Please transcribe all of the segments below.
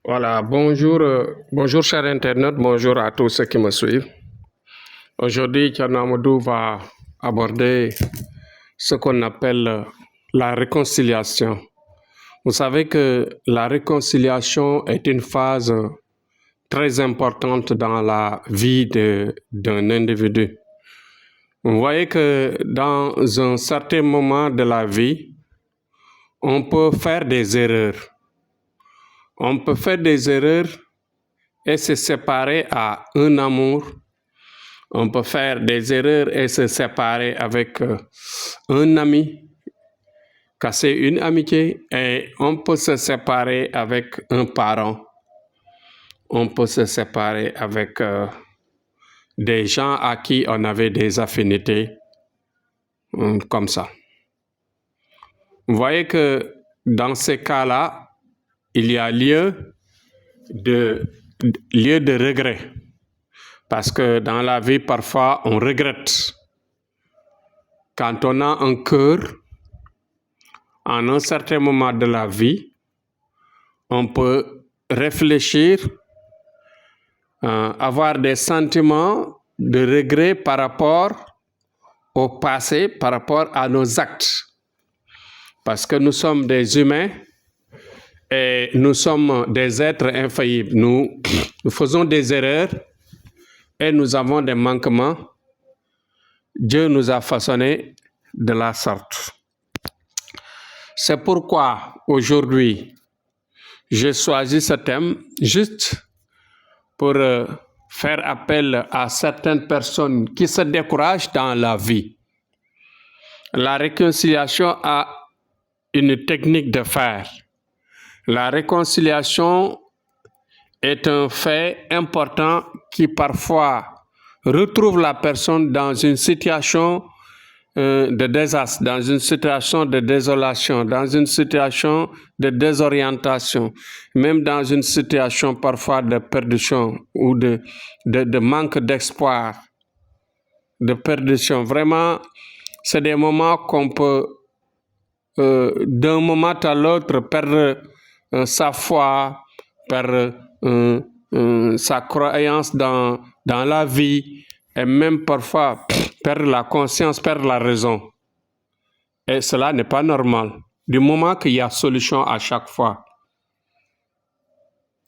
Voilà, bonjour, bonjour chers internautes, bonjour à tous ceux qui me suivent. Aujourd'hui, Thierno Amadou va aborder ce qu'on appelle la réconciliation. Vous savez que la réconciliation est une phase très importante dans la vie d'un individu. Vous voyez que dans un certain moment de la vie, on peut faire des erreurs. On peut faire des erreurs et se séparer à un amour. On peut faire des erreurs et se séparer avec un ami, casser une amitié, et on peut se séparer avec un parent. On peut se séparer avec des gens à qui on avait des affinités, comme ça. Vous voyez que dans ces cas-là, il y a lieu de regret. Parce que dans la vie, parfois, on regrette. Quand on a un cœur, en un certain moment de la vie, on peut réfléchir, avoir des sentiments de regret par rapport au passé, par rapport à nos actes. Parce que nous sommes des humains et nous sommes des êtres infaillibles. Nous faisons des erreurs et nous avons des manquements. Dieu nous a façonnés de la sorte. C'est pourquoi aujourd'hui, j'ai choisi ce thème juste pour faire appel à certaines personnes qui se découragent dans la vie. La réconciliation a une technique de faire. La réconciliation est un fait important qui parfois retrouve la personne dans une situation de désastre, dans une situation de désolation, dans une situation de désorientation, même dans une situation parfois de perdition ou de manque d'espoir, de perdition. Vraiment, c'est des moments qu'on peut, d'un moment à l'autre, perdre sa foi, perdre sa croyance dans la vie, et même parfois perdre la conscience, perdre la raison. Et cela n'est pas normal, du moment qu'il y a solution à chaque fois.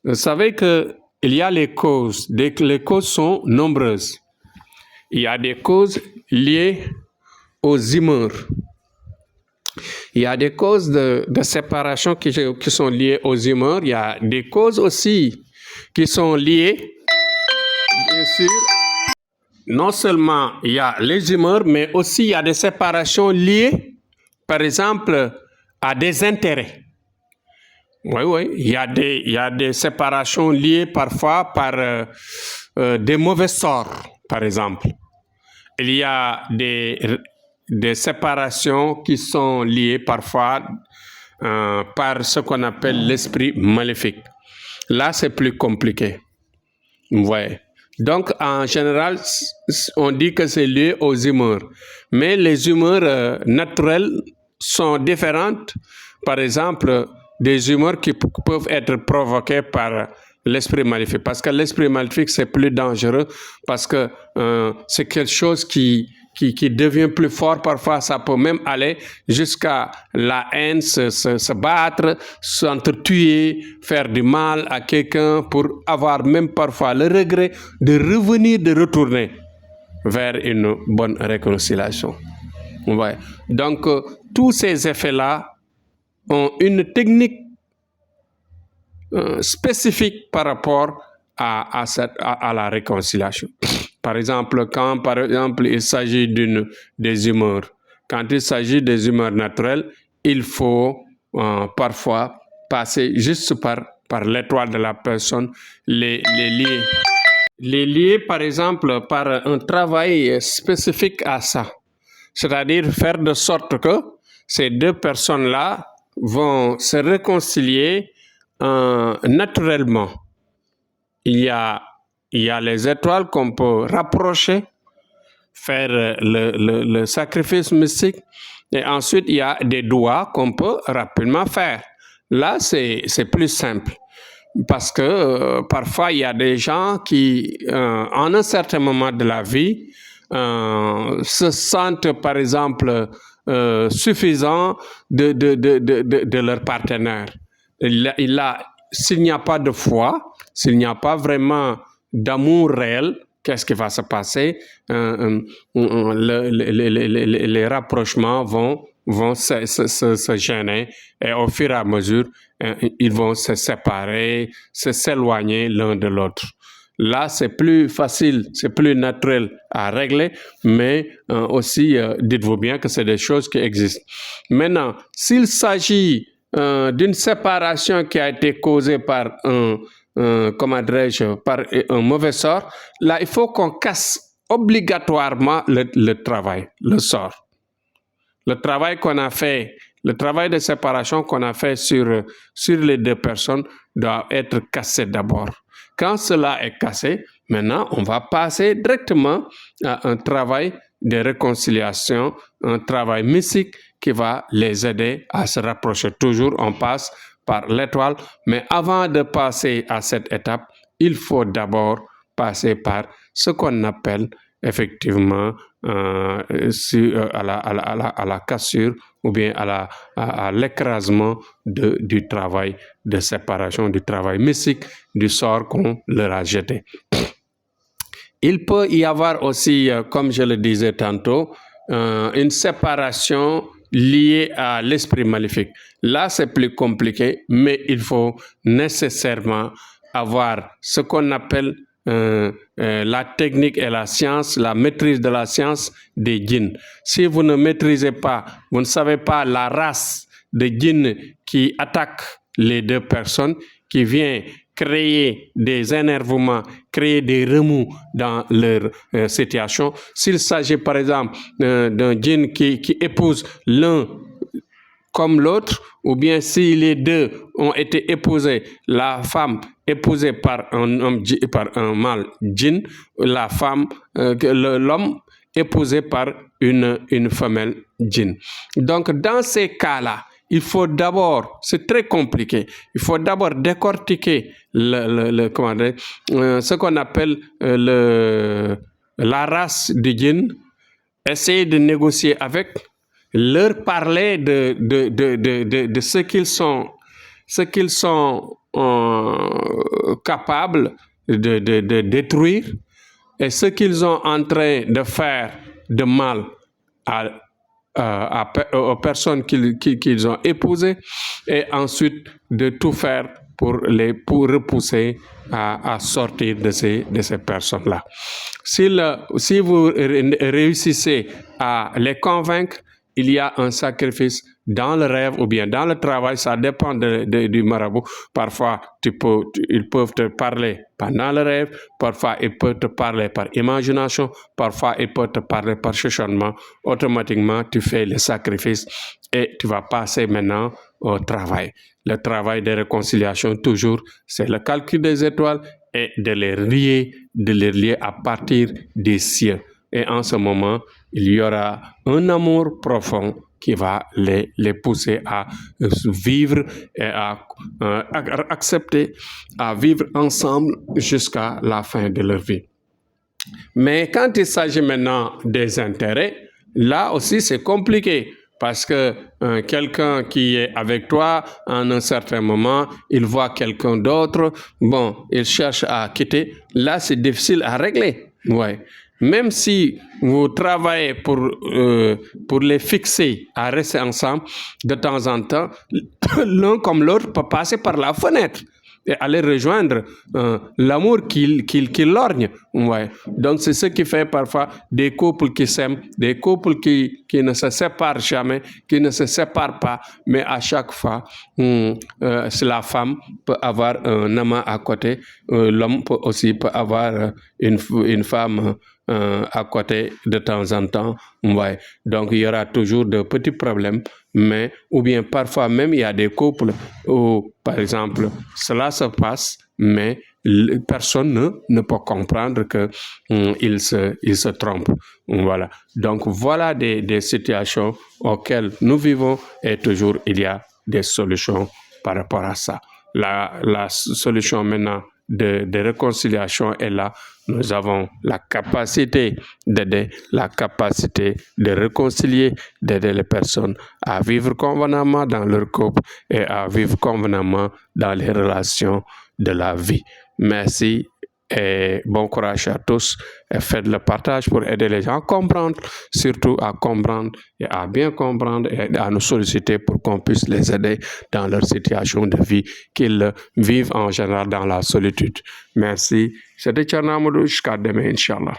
Vous savez qu'il y a les causes. Les causes sont nombreuses. Il y a des causes liées aux humeurs. Il y a des causes de séparation qui sont liées aux humeurs. Il y a des causes aussi qui sont liées, bien sûr. Non seulement il y a les humeurs, mais aussi il y a des séparations liées, par exemple, à des intérêts. Oui, il y a des séparations liées parfois par des mauvais sorts, par exemple. Il y a des séparations qui sont liées parfois par ce qu'on appelle l'esprit maléfique. Là, c'est plus compliqué. Vous voyez. Donc, en général, on dit que c'est lié aux humeurs. Mais les humeurs naturelles sont différentes. Par exemple, des humeurs qui peuvent être provoquées par l'esprit maléfique. Parce que l'esprit maléfique, c'est plus dangereux parce que c'est quelque chose qui devient plus fort. Parfois, ça peut même aller jusqu'à la haine, se battre, s'entretuer, faire du mal à quelqu'un pour avoir même parfois le regret de revenir, de retourner vers une bonne réconciliation. Ouais. Donc, tous ces effets-là ont une technique spécifique par rapport à la réconciliation. Par exemple, quand il s'agit des humeurs, quand il s'agit des humeurs naturelles, il faut parfois passer juste par l'étoile de la personne, les lier. Les lier, par exemple, par un travail spécifique à ça. C'est-à-dire faire de sorte que ces deux personnes-là vont se réconcilier naturellement. Il y a les étoiles qu'on peut rapprocher, faire le sacrifice mystique, et ensuite il y a des doigts qu'on peut rapidement faire. Là, c'est plus simple. parce que parfois il y a des gens qui, en un certain moment de la vie, se sentent par exemple suffisants de leur partenaire. S'il n'y a pas de foi, s'il n'y a pas vraiment d'amour réel, qu'est-ce qui va se passer? Les rapprochements vont se gêner et au fur et à mesure, ils vont se séparer, s'éloigner l'un de l'autre. Là, c'est plus facile, c'est plus naturel à régler, mais aussi, dites-vous bien que c'est des choses qui existent. Maintenant, s'il s'agit d'une séparation qui a été causée par comment dirais-je, par un mauvais sort, là, il faut qu'on casse obligatoirement le travail, le sort. Le travail qu'on a fait, le travail de séparation qu'on a fait sur les deux personnes doit être cassé d'abord. Quand cela est cassé, maintenant, on va passer directement à un travail de réconciliation, un travail mystique qui va les aider à se rapprocher. Toujours, on passe par l'étoile, mais avant de passer à cette étape, il faut d'abord passer par ce qu'on appelle effectivement à la cassure ou bien à l'écrasement du travail de séparation, du travail mystique, du sort qu'on leur a jeté. Il peut y avoir aussi, comme je le disais tantôt, une séparation liée à l'esprit maléfique. Là, c'est plus compliqué, mais il faut nécessairement avoir ce qu'on appelle la technique et la science, la maîtrise de la science des djinns. Si vous ne maîtrisez pas, vous ne savez pas la race de djinns qui attaque les deux personnes, qui vient créer des énervements, créer des remous dans leur situation. S'il s'agit par exemple d'un djinn qui épouse l'un comme l'autre, ou bien si les deux ont été épousés, la femme épousée par un homme, par un mâle djinn, la femme, l'homme épousé par une femelle djinn. Donc dans ces cas-là, il faut d'abord, c'est très compliqué, il faut d'abord décortiquer ce qu'on appelle la race du djinn, essayer de négocier avec, leur parler de ce qu'ils sont capables de détruire et ce qu'ils ont en train de faire de mal aux personnes qu'ils ont épousées, et ensuite de tout faire pour repousser à sortir de ces personnes-là. Si vous réussissez à les convaincre, il y a un sacrifice dans le rêve ou bien dans le travail, ça dépend du marabout. Parfois, ils peuvent te parler pendant le rêve, parfois ils peuvent te parler par imagination, parfois ils peuvent te parler par chuchotement. Automatiquement, tu fais le sacrifice et tu vas passer maintenant au travail. Le travail de réconciliation, toujours, c'est le calcul des étoiles et de les lier à partir des cieux. Et en ce moment, il y aura un amour profond qui va les pousser à vivre et à accepter, à vivre ensemble jusqu'à la fin de leur vie. Mais quand il s'agit maintenant des intérêts, là aussi c'est compliqué. Parce que quelqu'un qui est avec toi, en un certain moment, il voit quelqu'un d'autre, bon, il cherche à quitter. Là, c'est difficile à régler. Ouais. Même si vous travaillez pour les fixer à rester ensemble, de temps en temps, l'un comme l'autre peut passer par la fenêtre et aller rejoindre l'amour qui lorgne. Ouais. Donc c'est ce qui fait parfois des couples qui s'aiment, des couples qui ne se séparent jamais, qui ne se séparent pas, mais à chaque fois, la femme peut avoir un amant à côté, l'homme peut avoir une femme à côté de temps en temps. Ouais. Donc il y aura toujours de petits problèmes, mais ou bien parfois même il y a des couples où par exemple cela se passe, mais personne ne peut comprendre que il se trompe. Voilà. Donc voilà des situations auxquelles nous vivons et toujours il y a des solutions par rapport à ça. la solution maintenant de réconciliation est là. Nous avons la capacité d'aider, la capacité de réconcilier, d'aider les personnes à vivre convenablement dans leur couple et à vivre convenablement dans les relations de la vie. Merci et bon courage à tous. Et faites le partage pour aider les gens à comprendre, surtout à comprendre et à bien comprendre et à nous solliciter pour qu'on puisse les aider dans leur situation de vie qu'ils vivent en général dans la solitude. Merci. C'était Thierno Amadou. Jusqu'à demain, Inch'Allah.